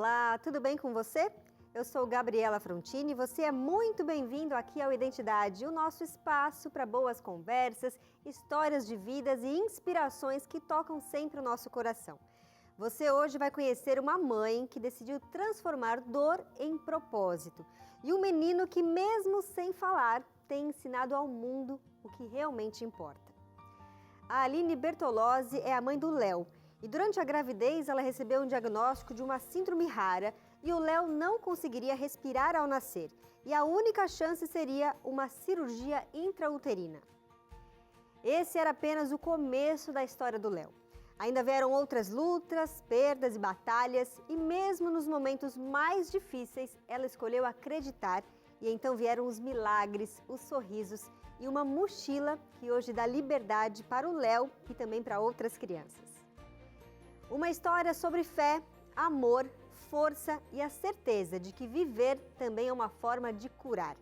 Olá, tudo bem com você? Eu sou Gabriela Frontini e você é muito bem-vindo aqui ao Identidade, o nosso espaço para boas conversas, histórias de vidas e inspirações que tocam sempre o nosso coração. Você hoje vai conhecer uma mãe que decidiu transformar dor em propósito e um menino que, mesmo sem falar, tem ensinado ao mundo o que realmente importa. A Aline Bertolozzi é a mãe do Léo e durante a gravidez ela recebeu um diagnóstico de uma síndrome rara e o Léo não conseguiria respirar ao nascer e a única chance seria uma cirurgia intrauterina. Esse era apenas o começo da história do Léo. Ainda vieram outras lutas, perdas e batalhas e mesmo nos momentos mais difíceis ela escolheu acreditar e então vieram os milagres, os sorrisos e uma mochila que hoje dá liberdade para o Léo e também para outras crianças. Uma história sobre fé, amor, força e a certeza de que viver também é uma forma de curar.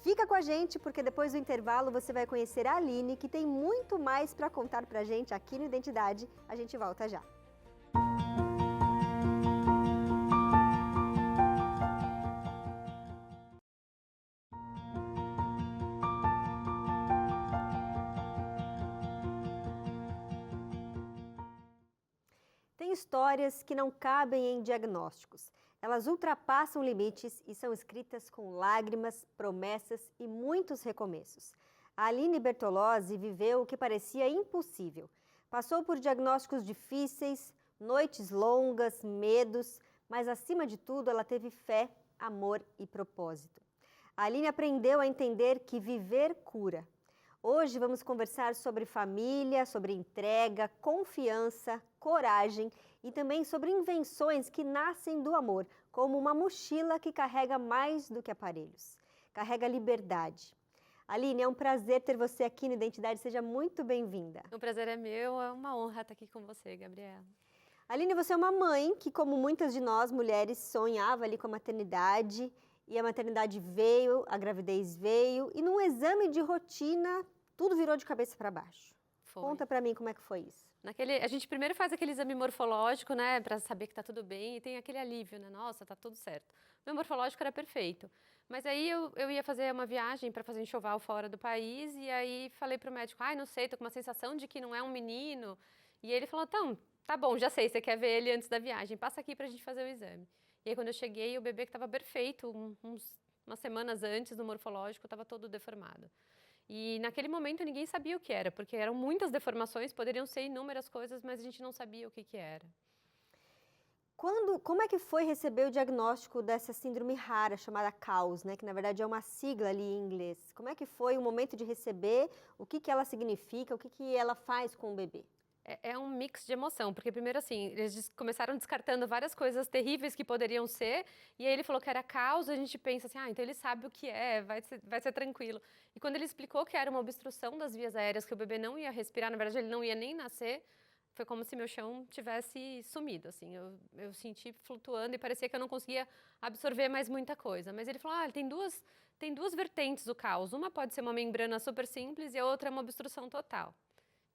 Fica com a gente porque depois do intervalo você vai conhecer a Aline, que tem muito mais para contar pra gente aqui no Identidade. A gente volta já. Tem histórias que não cabem em diagnósticos. Elas ultrapassam limites e são escritas com lágrimas, promessas e muitos recomeços. A Aline Bertolozzi viveu o que parecia impossível. Passou por diagnósticos difíceis, noites longas, medos, mas acima de tudo ela teve fé, amor e propósito. A Aline aprendeu a entender que viver cura. Hoje vamos conversar sobre família, sobre entrega, confiança, coragem e também sobre invenções que nascem do amor, como uma mochila que carrega mais do que aparelhos. Carrega liberdade. Aline, é um prazer ter você aqui no Identidade, seja muito bem-vinda. O prazer é meu, é uma honra estar aqui com você, Gabriela. Aline, você é uma mãe que, como muitas de nós mulheres, sonhava ali com a maternidade e a maternidade veio, a gravidez veio e num exame de rotina tudo virou de cabeça para baixo. Foi. Conta para mim como é que foi isso. A gente primeiro faz aquele exame morfológico, né, para saber que tá tudo bem e tem aquele alívio, né, nossa, tá tudo certo. O meu morfológico era perfeito, mas aí eu ia fazer uma viagem para fazer enxoval fora do país e aí falei pro médico, não sei, tô com uma sensação de que não é um menino. E ele falou, então, tá bom, já sei, você quer ver ele antes da viagem, passa aqui pra gente fazer o exame. E aí quando eu cheguei, o bebê que estava perfeito, umas semanas antes do morfológico, estava todo deformado. E naquele momento ninguém sabia o que era, porque eram muitas deformações, poderiam ser inúmeras coisas, mas a gente não sabia o que era. Como é que foi receber o diagnóstico dessa síndrome rara, chamada CAUS, né? Que na verdade é uma sigla ali em inglês. Como é que foi o momento de receber, o que ela significa, o que ela faz com o bebê? É um mix de emoção, porque primeiro assim, eles começaram descartando várias coisas terríveis que poderiam ser, e aí ele falou que era causa, a gente pensa assim, então ele sabe o que é, vai ser tranquilo. E quando ele explicou que era uma obstrução das vias aéreas, que o bebê não ia respirar, na verdade ele não ia nem nascer, foi como se meu chão tivesse sumido, assim, eu senti flutuando e parecia que eu não conseguia absorver mais muita coisa. Mas ele falou, tem duas vertentes do caos, uma pode ser uma membrana super simples e a outra é uma obstrução total.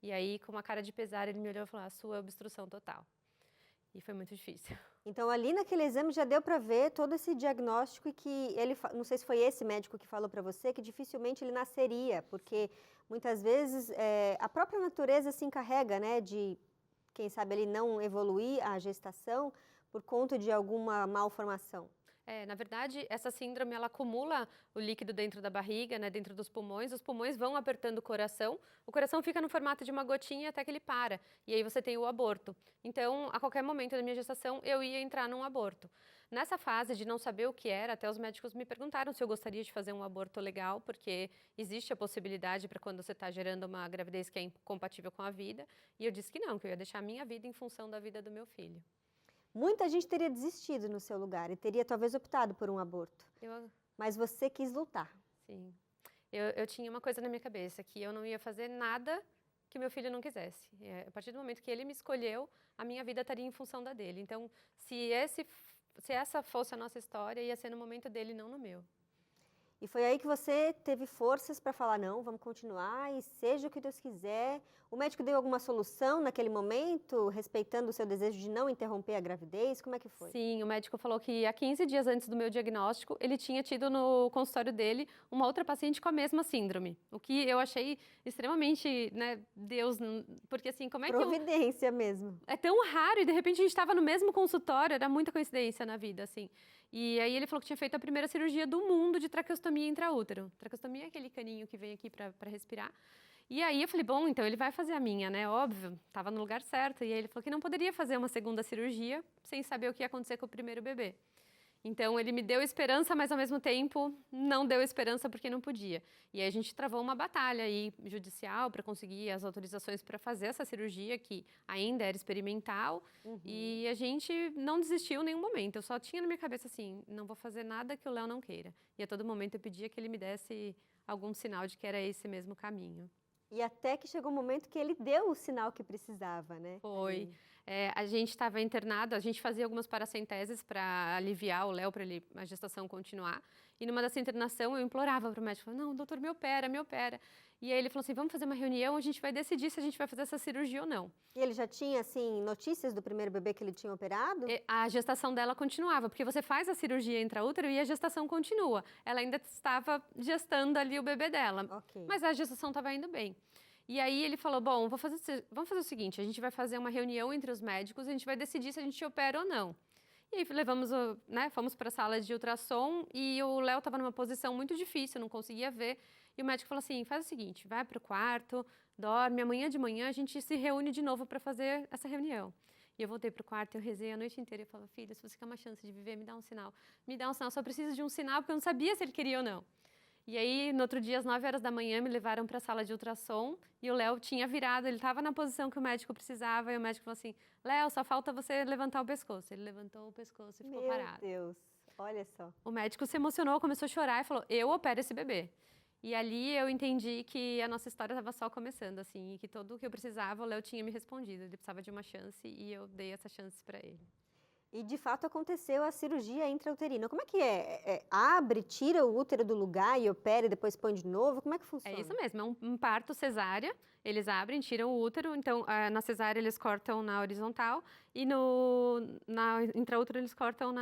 E aí, com uma cara de pesar, ele me olhou e falou, a sua é obstrução total. E foi muito difícil. Então, ali naquele exame já deu para ver todo esse diagnóstico e que ele, não sei se foi esse médico que falou para você, que dificilmente ele nasceria, porque muitas vezes a própria natureza se encarrega, né, de, quem sabe, ele não evoluir a gestação por conta de alguma malformação. Na verdade, essa síndrome, ela acumula o líquido dentro da barriga, né, dentro dos pulmões, os pulmões vão apertando o coração fica no formato de uma gotinha até que ele para, e aí você tem o aborto. Então, a qualquer momento da minha gestação, eu ia entrar num aborto. Nessa fase de não saber o que era, até os médicos me perguntaram se eu gostaria de fazer um aborto legal, porque existe a possibilidade para quando você está gerando uma gravidez que é incompatível com a vida, e eu disse que não, que eu ia deixar a minha vida em função da vida do meu filho. Muita gente teria desistido no seu lugar e teria talvez optado por um aborto. Mas você quis lutar. Sim. Eu tinha uma coisa na minha cabeça, que eu não ia fazer nada que meu filho não quisesse. A partir do momento que ele me escolheu, a minha vida estaria em função da dele. Então, se essa fosse a nossa história, ia ser no momento dele, não no meu. E foi aí que você teve forças para falar, não, vamos continuar e seja o que Deus quiser. O médico deu alguma solução naquele momento, respeitando o seu desejo de não interromper a gravidez? Como é que foi? Sim, o médico falou que há 15 dias antes do meu diagnóstico, ele tinha tido no consultório dele uma outra paciente com a mesma síndrome. O que eu achei extremamente, né, Deus, porque assim, como é que Providência mesmo. é tão raro e de repente a gente estava no mesmo consultório, era muita coincidência na vida, assim. E aí ele falou que tinha feito a primeira cirurgia do mundo de traqueostomia intraútero. Traqueostomia é aquele caninho que vem aqui para respirar. E aí eu falei, bom, então ele vai fazer a minha, né? Óbvio, estava no lugar certo. E aí ele falou que não poderia fazer uma segunda cirurgia sem saber o que ia acontecer com o primeiro bebê. Então ele me deu esperança, mas ao mesmo tempo não deu esperança porque não podia. E aí a gente travou uma batalha aí judicial para conseguir as autorizações para fazer essa cirurgia, que ainda era experimental. E a gente não desistiu em nenhum momento. Eu só tinha na minha cabeça assim, não vou fazer nada que o Léo não queira. E a todo momento eu pedia que ele me desse algum sinal de que era esse mesmo caminho. E até que chegou o momento que ele deu o sinal que precisava, né? Foi. A gente estava internado, a gente fazia algumas paracenteses para aliviar o Léo, para a gestação continuar. E numa dessa internação eu implorava para o médico, não, doutor, me opera, me opera. E aí ele falou assim, vamos fazer uma reunião, a gente vai decidir se a gente vai fazer essa cirurgia ou não. E ele já tinha, assim, notícias do primeiro bebê que ele tinha operado? A gestação dela continuava, porque você faz a cirurgia intraútero e a gestação continua. Ela ainda estava gestando ali o bebê dela, Ok. mas a gestação estava indo bem. E aí ele falou, bom, vamos fazer o seguinte, a gente vai fazer uma reunião entre os médicos e a gente vai decidir se a gente opera ou não. E aí fomos para a sala de ultrassom e o Léo estava numa posição muito difícil, não conseguia ver. E o médico falou assim, faz o seguinte, vai para o quarto, dorme, amanhã de manhã a gente se reúne de novo para fazer essa reunião. E eu voltei para o quarto, eu rezei a noite inteira e falava, filha, se você quer uma chance de viver, me dá um sinal. Me dá um sinal, só preciso de um sinal, porque eu não sabia se ele queria ou não. E aí, no outro dia, às 9 horas da manhã, me levaram para a sala de ultrassom e o Léo tinha virado, ele estava na posição que o médico precisava e o médico falou assim, Léo, só falta você levantar o pescoço. Ele levantou o pescoço e ficou parado. Meu Deus, olha só. O médico se emocionou, começou a chorar e falou, eu opero esse bebê. E ali eu entendi que a nossa história estava só começando, assim, e que tudo o que eu precisava, o Léo tinha me respondido. Ele precisava de uma chance e eu dei essa chance para ele. E de fato aconteceu a cirurgia intrauterina. Como é que é? Abre, tira o útero do lugar e opera e depois põe de novo? Como é que funciona? É isso mesmo, é um parto cesárea. Eles abrem, tiram o útero, então na cesárea eles cortam na horizontal e na intraútero eles cortam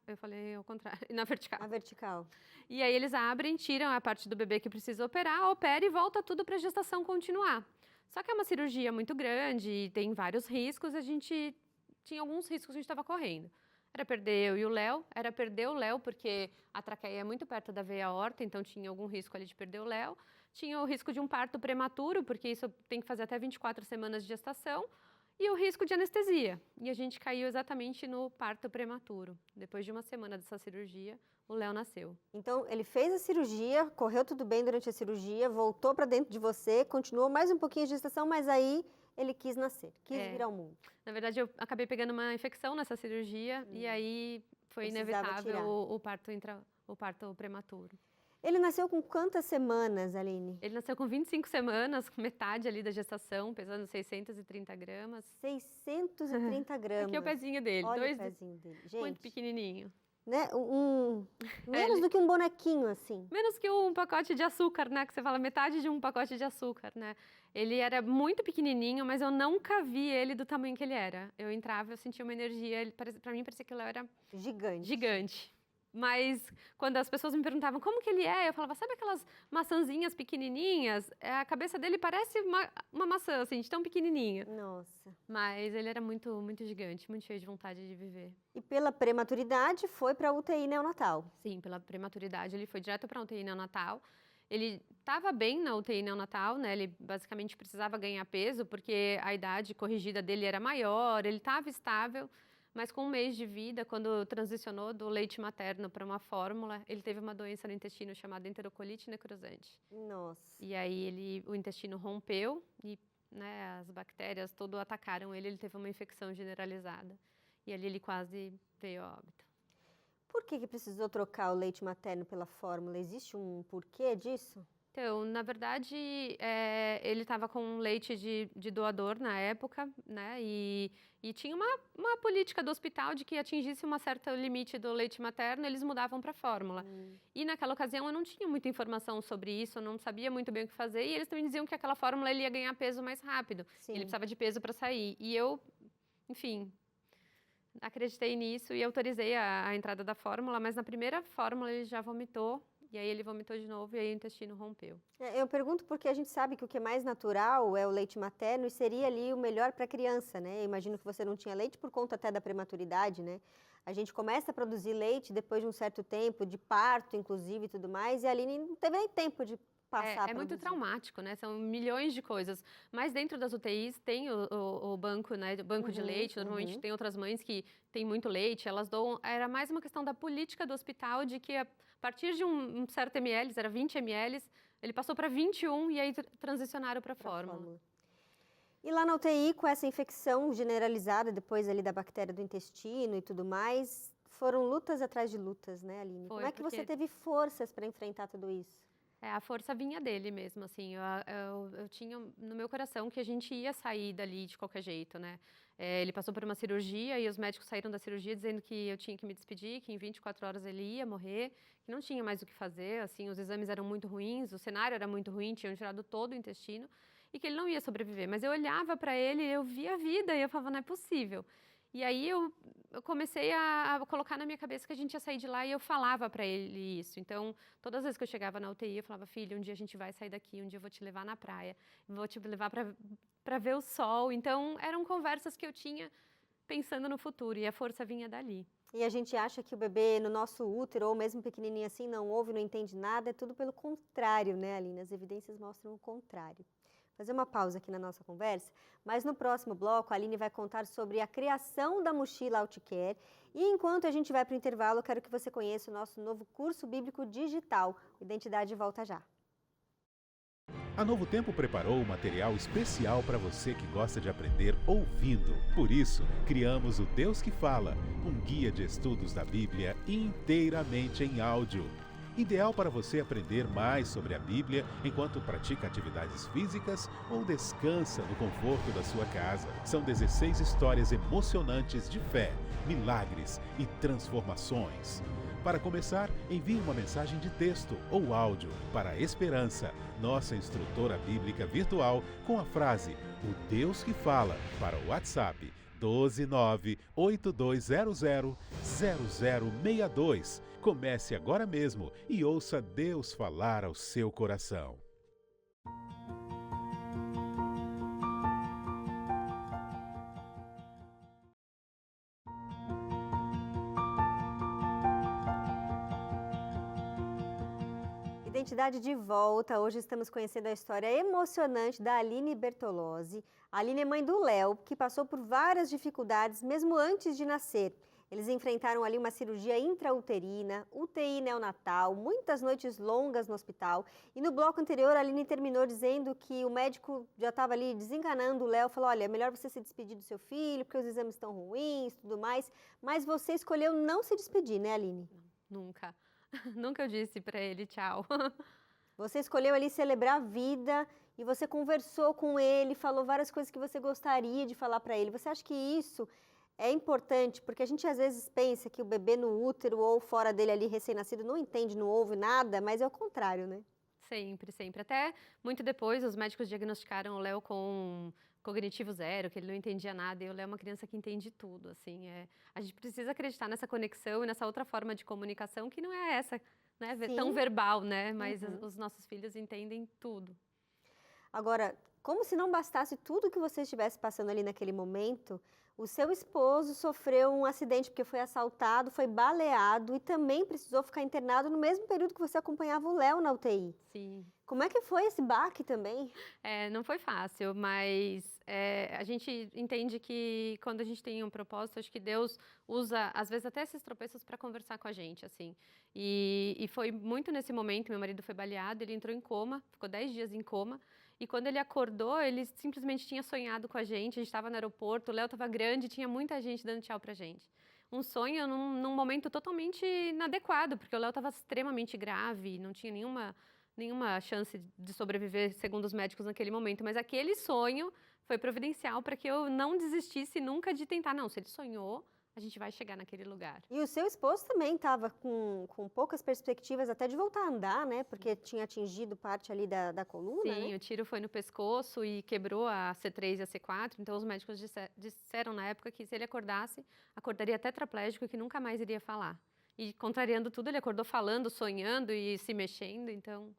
eu falei ao contrário, na vertical. Na vertical. E aí eles abrem, tiram a parte do bebê que precisa operar, opera e volta tudo para a gestação continuar. Só que é uma cirurgia muito grande e tem vários riscos, a gente tinha alguns riscos que a gente estava correndo. Era perder eu e o Léo, era perder o Léo porque a traqueia é muito perto da veia aorta, então tinha algum risco ali de perder o Léo. Tinha o risco de um parto prematuro, porque isso tem que fazer até 24 semanas de gestação, e o risco de anestesia. E a gente caiu exatamente no parto prematuro. Depois de uma semana dessa cirurgia, o Léo nasceu. Então, ele fez a cirurgia, correu tudo bem durante a cirurgia, voltou para dentro de você, continuou mais um pouquinho a gestação, mas aí ele quis nascer, quis vir ao mundo. Na verdade, eu acabei pegando uma infecção nessa cirurgia e aí foi inevitável o parto prematuro. Ele nasceu com quantas semanas, Aline? Ele nasceu com 25 semanas, metade ali da gestação, pesando 630 gramas. 630 gramas. Aqui é o pezinho dele. Olha o pezinho dele. Gente, muito pequenininho. Né? Menos do que um bonequinho, assim. Menos que um pacote de açúcar, né? Que você fala metade de um pacote de açúcar, né? Ele era muito pequenininho, mas eu nunca vi ele do tamanho que ele era. Eu entrava, eu sentia uma energia, pra mim parecia que ele era gigante. Mas quando as pessoas me perguntavam como que ele é, eu falava, sabe aquelas maçãzinhas pequenininhas? A cabeça dele parece uma maçã, assim, de tão pequenininha. Nossa. Mas ele era muito, muito gigante, muito cheio de vontade de viver. E pela prematuridade foi para a UTI neonatal? Sim, pela prematuridade ele foi direto para a UTI neonatal. Ele estava bem na UTI neonatal, né? Ele basicamente precisava ganhar peso porque a idade corrigida dele era maior, ele estava estável. Mas com 1 mês de vida, quando transicionou do leite materno para uma fórmula, ele teve uma doença no intestino chamada enterocolite necrosante. Nossa. E aí o intestino rompeu e, né, as bactérias todo atacaram ele teve uma infecção generalizada. E ali ele quase veio a óbito. Por que precisou trocar o leite materno pela fórmula? Existe um porquê disso? Então, na verdade, ele estava com leite de doador na época, né? E tinha uma política do hospital de que atingisse um certo limite do leite materno, eles mudavam para fórmula. E naquela ocasião eu não tinha muita informação sobre isso, eu não sabia muito bem o que fazer, e eles também diziam que aquela fórmula ele ia ganhar peso mais rápido. Sim. Ele precisava de peso para sair. E eu, enfim, acreditei nisso e autorizei a entrada da fórmula, mas na primeira fórmula ele já vomitou. E aí ele vomitou de novo e aí o intestino rompeu. Eu pergunto porque a gente sabe que o que é mais natural é o leite materno e seria ali o melhor para a criança, né? Eu imagino que você não tinha leite por conta até da prematuridade, né? A gente começa a produzir leite depois de um certo tempo, de parto, inclusive, e tudo mais, e a Aline não teve nem tempo de passar a É muito produzir. traumático, né? São milhões de coisas. Mas dentro das UTIs tem o banco, né? O banco de leite. Normalmente tem outras mães que têm muito leite, elas dão. Era mais uma questão da política do hospital, de que a partir de um certo ml, era 20 ml, ele passou para 21 e aí transicionaram para a fórmula. E lá na UTI, com essa infecção generalizada, depois ali da bactéria do intestino e tudo mais, foram lutas atrás de lutas, né, Aline? Foi, Como é que você porque- teve forças para enfrentar tudo isso? A força vinha dele mesmo, assim, eu tinha no meu coração que a gente ia sair dali de qualquer jeito, né? Ele passou por uma cirurgia e os médicos saíram da cirurgia dizendo que eu tinha que me despedir, que em 24 horas ele ia morrer, que não tinha mais o que fazer, assim, os exames eram muito ruins, o cenário era muito ruim, tinham tirado todo o intestino e que ele não ia sobreviver. Mas eu olhava para ele, eu via a vida e eu falava, não é possível. E aí eu comecei a colocar na minha cabeça que a gente ia sair de lá e eu falava para ele isso. Então, todas as vezes que eu chegava na UTI, eu falava, filho, um dia a gente vai sair daqui, um dia eu vou te levar na praia, vou te levar para ver o sol. Então, eram conversas que eu tinha pensando no futuro e a força vinha dali. E a gente acha que o bebê no nosso útero, ou mesmo pequenininho assim, não ouve, não entende nada, é tudo pelo contrário, né, Aline? As evidências mostram o contrário. Fazer uma pausa aqui na nossa conversa, mas no próximo bloco a Aline vai contar sobre a criação da mochila Outcare e enquanto a gente vai para o intervalo, eu quero que você conheça o nosso novo curso bíblico digital. Identidade volta já. A Novo Tempo preparou um material especial para você que gosta de aprender ouvindo. Por isso, criamos o Deus que Fala, um guia de estudos da Bíblia inteiramente em áudio. Ideal para você aprender mais sobre a Bíblia enquanto pratica atividades físicas ou descansa no conforto da sua casa. São 16 histórias emocionantes de fé, milagres e transformações. Para começar, envie uma mensagem de texto ou áudio para a Esperança, nossa instrutora bíblica virtual, com a frase "O Deus que Fala" para o WhatsApp 12982000062. Comece agora mesmo e ouça Deus falar ao seu coração. Identidade de volta. Hoje estamos conhecendo a história emocionante da Aline Bertolozzi. A Aline é mãe do Léo, que passou por várias dificuldades mesmo antes de nascer. Eles enfrentaram ali uma cirurgia intrauterina, UTI neonatal, muitas noites longas no hospital. E no bloco anterior, a Aline terminou dizendo que o médico já estava ali desenganando o Léo, falou, olha, é melhor você se despedir do seu filho, porque os exames estão ruins, tudo mais. Mas você escolheu não se despedir, né, Aline? Nunca. Nunca eu disse para ele tchau. Você escolheu ali celebrar a vida e você conversou com ele, falou várias coisas que você gostaria de falar para ele. Você acha que isso é importante? Porque a gente às vezes pensa que o bebê no útero ou fora dele ali recém-nascido não entende, não ouve nada, mas é o contrário, né? Sempre, sempre. Até muito depois, os médicos diagnosticaram o Léo com cognitivo zero, que ele não entendia nada, e o Léo é uma criança que entende tudo, assim, a gente precisa acreditar nessa conexão e nessa outra forma de comunicação que não é essa, né, tão verbal, né, mas os nossos filhos entendem tudo. Agora, como se não bastasse tudo que você estivesse passando ali naquele momento, o seu esposo sofreu um acidente porque foi assaltado, foi baleado e também precisou ficar internado no mesmo período que você acompanhava o Léo na UTI. Sim. Como é que foi esse baque também? Não foi fácil, mas a gente entende que quando a gente tem um propósito, acho que Deus usa, às vezes, até esses tropeços para conversar com a gente, assim. E foi muito nesse momento, meu marido foi baleado, ele entrou em coma, ficou 10 dias em coma. E quando ele acordou, ele simplesmente tinha sonhado com a gente estava no aeroporto, o Léo estava grande, tinha muita gente dando tchau pra gente. Um sonho num momento totalmente inadequado, porque o Léo estava extremamente grave, não tinha nenhuma chance de sobreviver, segundo os médicos naquele momento, mas aquele sonho foi providencial para que eu não desistisse nunca de tentar. Não, se ele sonhou, a gente vai chegar naquele lugar. E o seu esposo também estava com poucas perspectivas até de voltar a andar, né? Porque tinha atingido parte ali da coluna, Sim, né? o tiro foi no pescoço e quebrou a C3 e a C4, então os médicos disseram na época que se ele acordasse, acordaria tetraplégico e que nunca mais iria falar. E contrariando tudo, ele acordou falando, sonhando e se mexendo, então...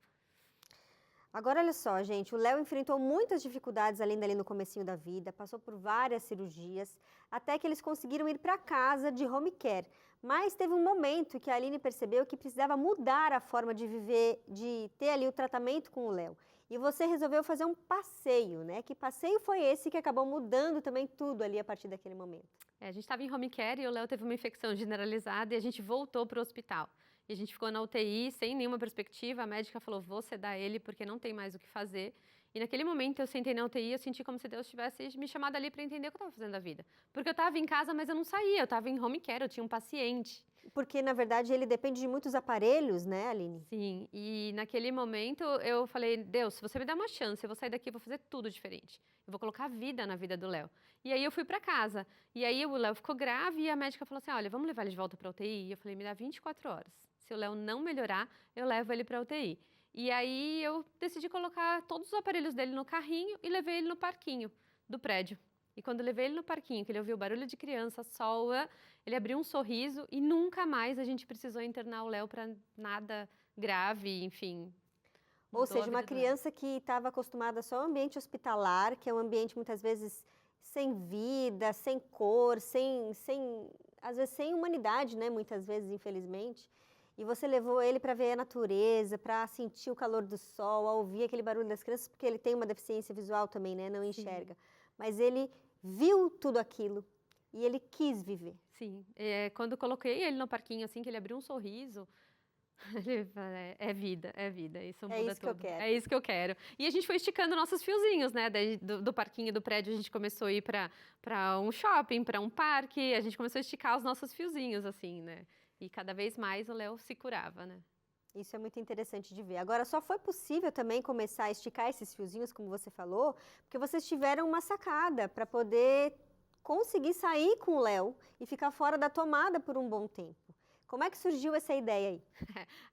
Agora, olha só, gente, o Léo enfrentou muitas dificuldades ali no comecinho da vida, passou por várias cirurgias, até que eles conseguiram ir para casa de home care. Mas teve um momento que a Aline percebeu que precisava mudar a forma de viver, de ter ali o tratamento com o Léo. E você resolveu fazer um passeio, né? Que passeio foi esse que acabou mudando também tudo ali a partir daquele momento? A gente estava em home care e o Léo teve uma infecção generalizada e a gente voltou para o hospital. E a gente ficou na UTI sem nenhuma perspectiva, a médica falou, vou sedar ele porque não tem mais o que fazer. E naquele momento eu sentei na UTI, eu senti como se Deus tivesse me chamado ali para entender o que eu estava fazendo da vida. Porque eu estava em casa, mas eu não saía, eu estava em home care, eu tinha um paciente. Porque, na verdade, ele depende de muitos aparelhos, né, Aline? Sim, e naquele momento eu falei, Deus, se você me dá uma chance, eu vou sair daqui, eu vou fazer tudo diferente. Eu vou colocar vida na vida do Léo. E aí eu fui para casa. E aí o Léo ficou grave e a médica falou assim, olha, vamos levar ele de volta para UTI? E eu falei, me dá 24 horas. Se o Léo não melhorar, eu levo ele para UTI. E aí eu decidi colocar todos os aparelhos dele no carrinho e levei ele no parquinho do prédio. E quando eu levei ele no parquinho, que ele ouviu barulho de criança, sol, ele abriu um sorriso e nunca mais a gente precisou internar o Léo para nada grave, enfim. Ou seja, uma criança que estava acostumada só ao ambiente hospitalar, que é um ambiente muitas vezes sem vida, sem cor, às vezes sem humanidade, né? Muitas vezes, infelizmente. E você levou ele para ver a natureza, para sentir o calor do sol, a ouvir aquele barulho das crianças, porque ele tem uma deficiência visual também, né? Não enxerga. Sim. Mas ele viu tudo aquilo e ele quis viver. Sim. Quando eu coloquei ele no parquinho, assim, que ele abriu um sorriso, ele falou, é vida, isso muda tudo. É isso que eu quero. É isso que eu quero. E a gente foi esticando nossos fiozinhos, né? Do parquinho do prédio, a gente começou a ir para um shopping, para um parque, a gente começou a esticar os nossos fiozinhos, assim, né? E cada vez mais o Léo se curava, né? Isso é muito interessante de ver. Agora, só foi possível também começar a esticar esses fiozinhos, como você falou, porque vocês tiveram uma sacada para poder conseguir sair com o Léo e ficar fora da tomada por um bom tempo. Como é que surgiu essa ideia aí?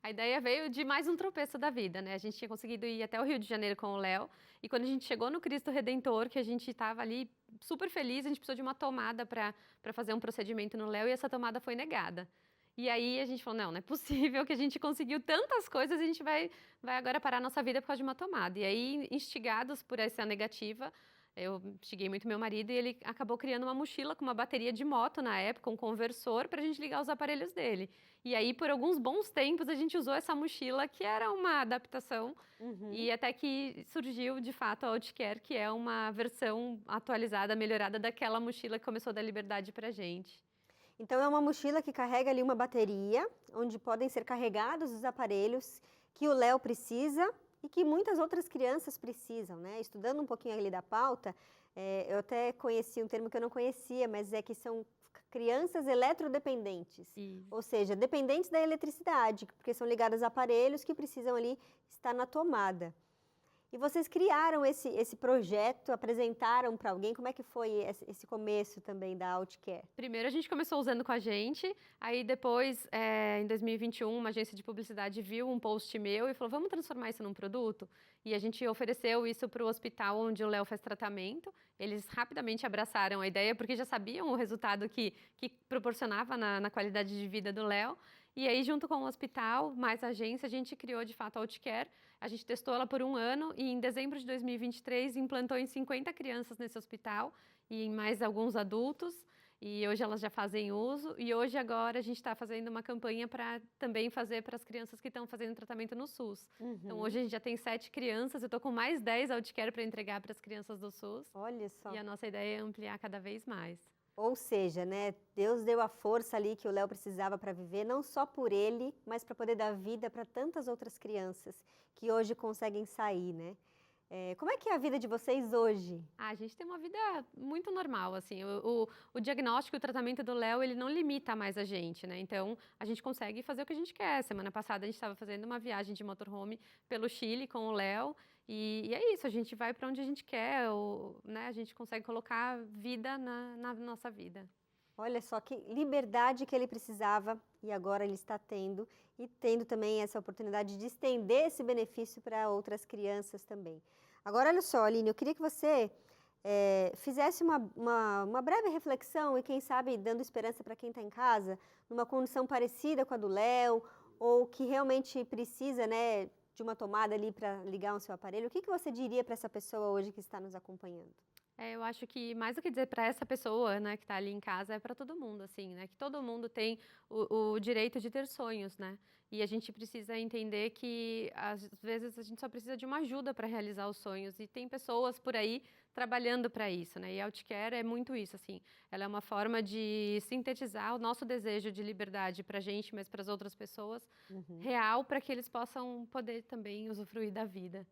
A ideia veio de mais um tropeço da vida, né? A gente tinha conseguido ir até o Rio de Janeiro com o Léo e quando a gente chegou no Cristo Redentor, que a gente estava ali super feliz, a gente precisou de uma tomada para fazer um procedimento no Léo e essa tomada foi negada. E aí a gente falou, não é possível que a gente conseguiu tantas coisas e a gente vai agora parar a nossa vida por causa de uma tomada. E aí, instigados por essa negativa, eu instiguei muito meu marido e ele acabou criando uma mochila com uma bateria de moto na época, um conversor, para a gente ligar os aparelhos dele. E aí, por alguns bons tempos, a gente usou essa mochila, que era uma adaptação, e até que surgiu, de fato, a Outcare, que é uma versão atualizada, melhorada daquela mochila que começou a dar liberdade para a gente. Então, é uma mochila que carrega ali uma bateria, onde podem ser carregados os aparelhos que o Léo precisa e que muitas outras crianças precisam, né? Estudando um pouquinho ali da pauta, eu até conheci um termo que eu não conhecia, mas é que são crianças eletrodependentes. Isso. Ou seja, dependentes da eletricidade, porque são ligadas a aparelhos que precisam ali estar na tomada. E vocês criaram esse projeto, apresentaram para alguém? Como é que foi esse começo também da Outcare? Primeiro a gente começou usando com a gente, aí depois, em 2021, uma agência de publicidade viu um post meu e falou, vamos transformar isso num produto? E a gente ofereceu isso para o hospital onde o Léo faz tratamento. Eles rapidamente abraçaram a ideia, porque já sabiam o resultado que proporcionava na qualidade de vida do Léo. E aí, junto com o hospital, mais a agência, a gente criou, de fato, a Outcare. A gente testou ela por 1 ano e, em dezembro de 2023, implantou em 50 crianças nesse hospital e em mais alguns adultos. E hoje elas já fazem uso. E hoje, agora, a gente está fazendo uma campanha para também fazer para as crianças que estão fazendo tratamento no SUS. Então, hoje a gente já tem 7 crianças. Eu estou com mais 10 Outcare para entregar para as crianças do SUS. Olha só. E a nossa ideia é ampliar cada vez mais. Ou seja, né, Deus deu a força ali que o Léo precisava para viver, não só por ele, mas para poder dar vida para tantas outras crianças que hoje conseguem sair, né? Como é que é a vida de vocês hoje? A gente tem uma vida muito normal, assim, o diagnóstico e o tratamento do Léo, ele não limita mais a gente, né, então a gente consegue fazer o que a gente quer. Semana passada a gente estava fazendo uma viagem de motorhome pelo Chile com o Léo, e é isso, a gente vai para onde a gente quer, né, a gente consegue colocar vida na nossa vida. Olha só que liberdade que ele precisava e agora ele está tendo, e tendo também essa oportunidade de estender esse benefício para outras crianças também. Agora, olha só, Aline, eu queria que você fizesse uma breve reflexão e, quem sabe, dando esperança para quem está em casa, numa condição parecida com a do Léo, ou que realmente precisa, né, de uma tomada ali para ligar o seu aparelho. O que você diria para essa pessoa hoje que está nos acompanhando? Eu acho que mais do que dizer para essa pessoa, né, que está ali em casa, é para todo mundo, assim, né, que todo mundo tem o direito de ter sonhos, né, e a gente precisa entender que às vezes a gente só precisa de uma ajuda para realizar os sonhos, e tem pessoas por aí trabalhando para isso, né, e a Outcare é muito isso, assim, ela é uma forma de sintetizar o nosso desejo de liberdade para a gente, mas para as outras pessoas, real, para que eles possam poder também usufruir da vida.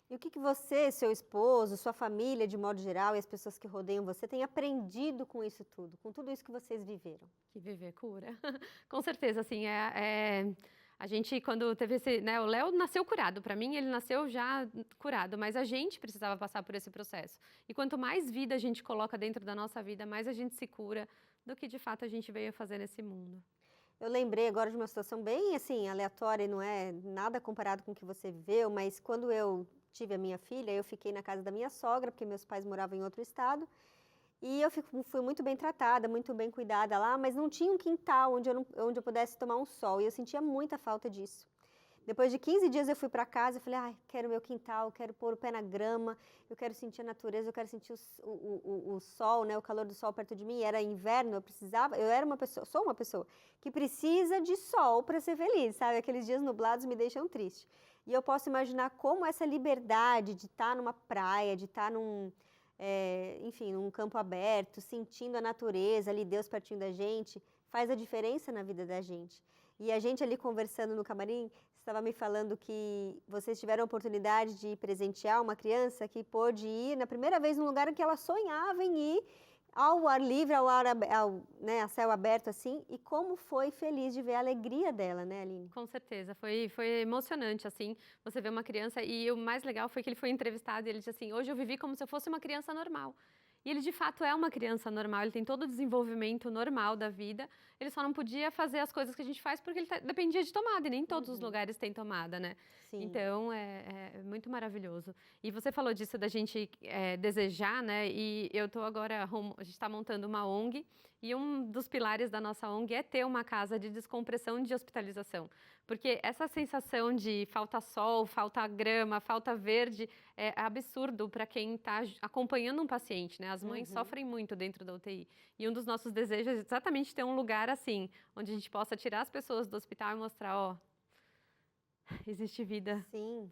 E o que você, seu esposo, sua família, de modo geral, e as pessoas que rodeiam você, têm aprendido com isso tudo, com tudo isso que vocês viveram? Que viver cura. Com certeza, assim, a gente quando teve esse, né, o Léo nasceu curado, para mim ele nasceu já curado, mas a gente precisava passar por esse processo. E quanto mais vida a gente coloca dentro da nossa vida, mais a gente se cura do que de fato a gente veio fazer nesse mundo. Eu lembrei agora de uma situação bem, assim, aleatória, e não é nada comparado com o que você viveu, mas quando eu tive a minha filha, eu fiquei na casa da minha sogra, porque meus pais moravam em outro estado, e eu fui muito bem tratada, muito bem cuidada lá, mas não tinha um quintal onde eu pudesse tomar um sol, e eu sentia muita falta disso. Depois de 15 dias eu fui para casa e falei, ai, quero meu quintal, quero pôr o pé na grama, eu quero sentir a natureza, eu quero sentir o sol, né, o calor do sol perto de mim. Era inverno, eu era uma pessoa, sou uma pessoa que precisa de sol para ser feliz, sabe? Aqueles dias nublados me deixam triste. E eu posso imaginar como essa liberdade de estar numa praia, de estar enfim, num campo aberto, sentindo a natureza ali, Deus pertinho da gente, faz a diferença na vida da gente. E a gente ali conversando no camarim, estava me falando que vocês tiveram a oportunidade de presentear uma criança que pôde ir na primeira vez num lugar que ela sonhava em ir, ao ar livre, né, a céu aberto assim, e como foi feliz de ver a alegria dela, né, Aline? Com certeza, foi emocionante, assim, você ver uma criança, e o mais legal foi que ele foi entrevistado e ele disse assim, hoje eu vivi como se eu fosse uma criança normal. E ele de fato é uma criança normal, ele tem todo o desenvolvimento normal da vida, ele só não podia fazer as coisas que a gente faz porque ele dependia de tomada, e nem todos os lugares têm tomada, né? Sim. Então é muito maravilhoso. E você falou disso da gente desejar, né? E eu tô agora, a gente está montando uma ONG, e um dos pilares da nossa ONG é ter uma casa de descompressão de hospitalização. Porque essa sensação de falta sol, falta grama, falta verde, é absurdo para quem está acompanhando um paciente, né? As mães sofrem muito dentro da UTI. E um dos nossos desejos é exatamente ter um lugar assim, onde a gente possa tirar as pessoas do hospital e mostrar, ó, existe vida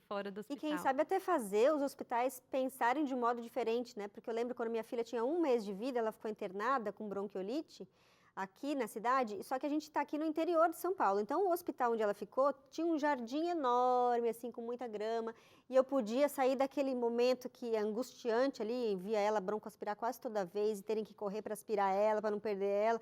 fora do hospital. E quem sabe até fazer os hospitais pensarem de um modo diferente, né? Porque eu lembro quando minha filha tinha 1 mês de vida, ela ficou internada com bronquiolite aqui na cidade, só que a gente está aqui no interior de São Paulo. Então o hospital onde ela ficou tinha um jardim enorme, assim, com muita grama, e eu podia sair daquele momento que é angustiante ali, via ela broncoaspirar quase toda vez, e terem que correr para aspirar ela, para não perder ela.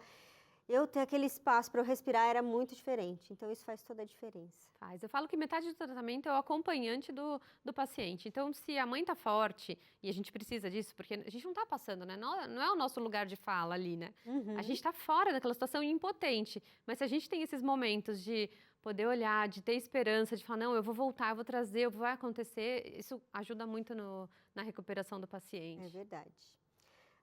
Eu ter aquele espaço para eu respirar era muito diferente, então isso faz toda a diferença. Faz. Eu falo que metade do tratamento é o acompanhante do paciente. Então, se a mãe está forte, e a gente precisa disso, porque a gente não está passando, né? Não é o nosso lugar de fala ali, né? A gente está fora daquela situação impotente, mas se a gente tem esses momentos de poder olhar, de ter esperança, de falar, não, eu vou voltar, eu vou trazer, vai acontecer, isso ajuda muito na recuperação do paciente. É verdade.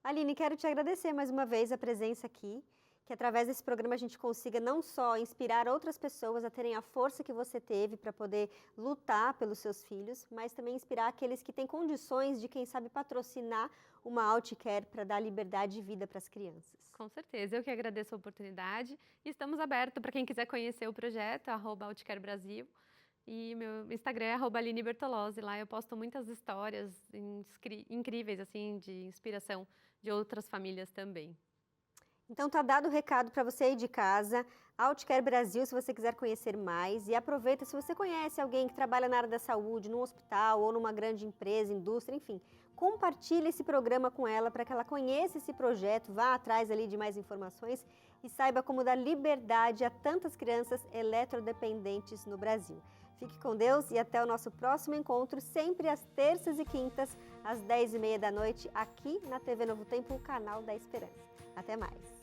Aline, quero te agradecer mais uma vez a presença aqui, que através desse programa a gente consiga não só inspirar outras pessoas a terem a força que você teve para poder lutar pelos seus filhos, mas também inspirar aqueles que têm condições de, quem sabe, patrocinar uma Outcare para dar liberdade de vida para as crianças. Com certeza, eu que agradeço a oportunidade e estamos abertos para quem quiser conhecer o projeto, @Outcare Brasil. E meu Instagram é @Aline Bertolozzi. Lá eu posto muitas histórias incríveis, assim, de inspiração de outras famílias também. Então tá dado o recado para você aí de casa, Outcare Brasil, se você quiser conhecer mais, e aproveita se você conhece alguém que trabalha na área da saúde, num hospital ou numa grande empresa, indústria, enfim, compartilhe esse programa com ela para que ela conheça esse projeto, vá atrás ali de mais informações e saiba como dar liberdade a tantas crianças eletrodependentes no Brasil. Fique com Deus e até o nosso próximo encontro, sempre às terças e quintas, às 10h30 da noite, aqui na TV Novo Tempo, o canal da Esperança. Até mais!